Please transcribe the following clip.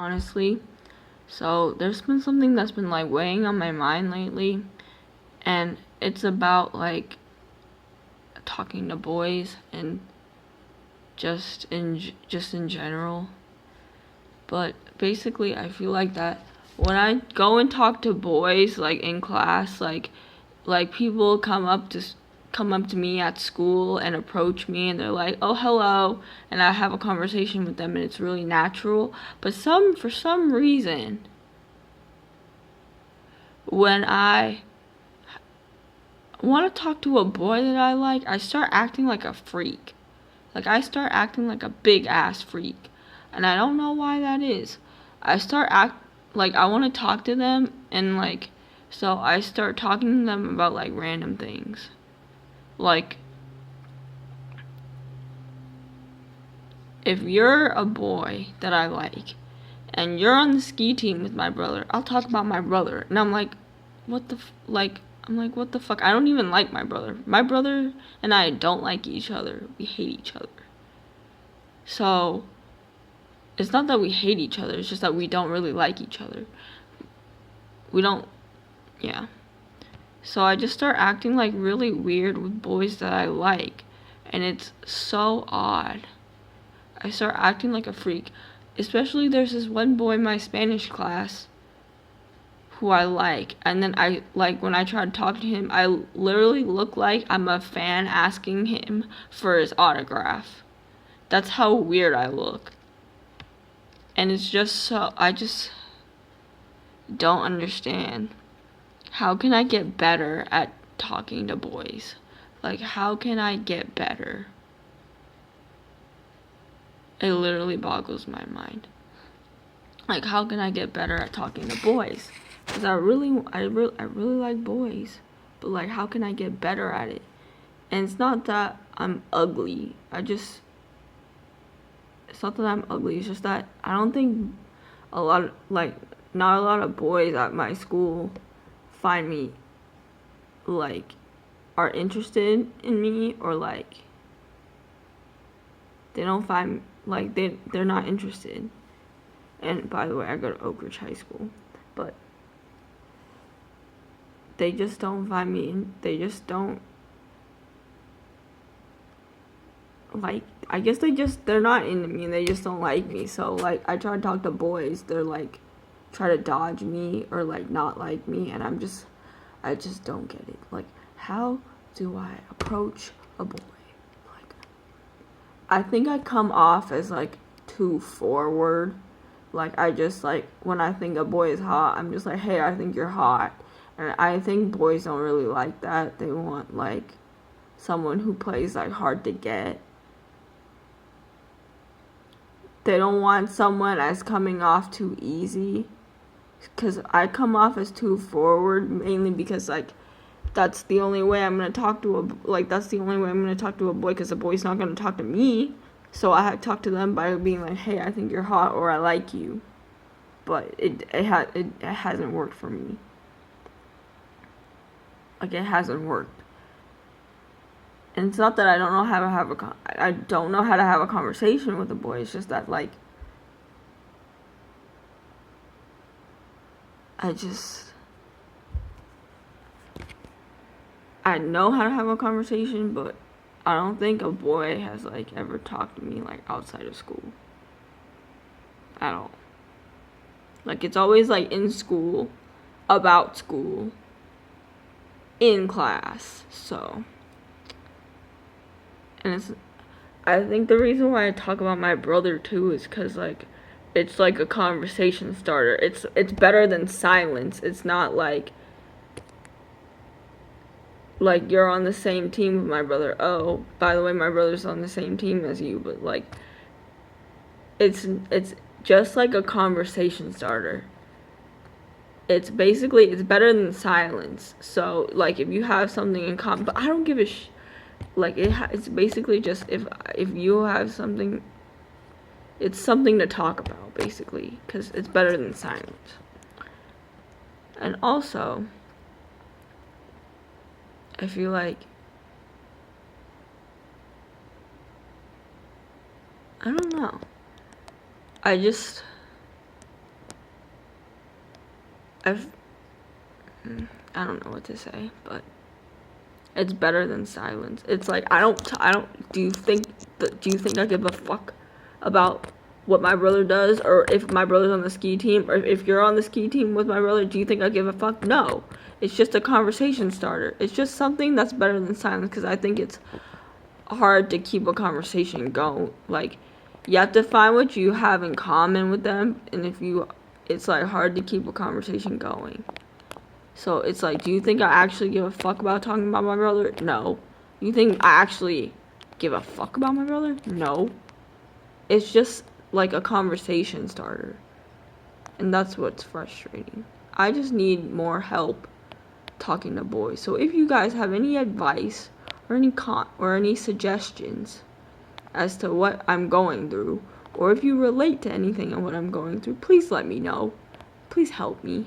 honestly. So there's been something that's been like weighing on my mind lately, and it's about like talking to boys and just in general. But basically, I feel like that when I go and talk to boys like in class, like people come up to me at school and approach me and they're like, "Oh, hello," and I have a conversation with them and it's really natural. But for some reason, when I want to talk to a boy that I like, I start acting like a freak. Like I start acting like a big ass freak. And I don't know why that is. I start act like I want to talk to them and like so I start talking to them about like random things. Like if you're a boy that I like and you're on the ski team with my brother, I'll talk about my brother. And I'm like, what the what the fuck? I don't even like my brother. My brother and I don't like each other. We hate each other. So, it's not that we hate each other, it's just that we don't really like each other. We don't, yeah. So I just start acting like really weird with boys that I like. And it's so odd. I start acting like a freak. Especially there's this one boy in my Spanish class who I like. And then when I try to talk to him, I literally look like I'm a fan asking him for his autograph. That's how weird I look. And it's just so, I just don't understand. How can I get better at talking to boys? Like, how can I get better? It literally boggles my mind. Like, how can I get better at talking to boys? Because I really like boys. But, like, how can I get better at it? And it's not that I'm ugly. It's not that I'm ugly. It's just that I don't think not a lot of boys at my school find me, like, are interested in me, or, like, they don't find, like, they're not interested. And, by the way, I go to Oak Ridge High School. But they just don't find me, they just don't, like, I guess they're not into me, and they just don't like me. So, like, I try to talk to boys, they're, like, try to dodge me, or, like, not like me, and I just don't get it. Like, how do I approach a boy? Like, I think I come off as, like, too forward. Like, I just, like, when I think a boy is hot, I'm just like, hey, I think you're hot. And I think boys don't really like that. They want, like, someone who plays, like, hard to get. They don't want someone as coming off too easy. Because I come off as too forward, mainly because, like, that's the only way I'm going to talk to a boy, because the boy's not going to talk to me. So I have to talk to them by being like, hey, I think you're hot, or I like you. But it hasn't worked for me. Like, it hasn't worked. And it's not that I don't know how to have a conversation with a boy. It's just that, like, I know how to have a conversation, but I don't think a boy has, like, ever talked to me, like, outside of school. At all. Like, it's always, like, in school, about school, in class, so. And I think the reason why I talk about my brother, too, is because, like, it's, like, a conversation starter. It's better than silence. It's not, like, you're on the same team with my brother. Oh, by the way, my brother's on the same team as you. But, like, it's just like a conversation starter. It's better than silence. So, like, if you have something in common, but I don't give a like, it's basically just if you have something, it's something to talk about, basically, because it's better than silence. And also, I feel like, I don't know, I just I've I don't know what to say, but it's better than silence. It's like I don't do you think I give a fuck about what my brother does, or if my brother's on the ski team, or if you're on the ski team with my brother, do you think I give a fuck? No. It's just a conversation starter. It's just something that's better than silence, because I think it's hard to keep a conversation going. Like, you have to find what you have in common with them, and it's like hard to keep a conversation going. So it's like, do you think I actually give a fuck about talking about my brother? No. You think I actually give a fuck about my brother? No. It's just like a conversation starter. And that's what's frustrating. I just need more help talking to boys. So if you guys have any advice or any suggestions as to what I'm going through, or if you relate to anything of what I'm going through, please let me know. Please help me.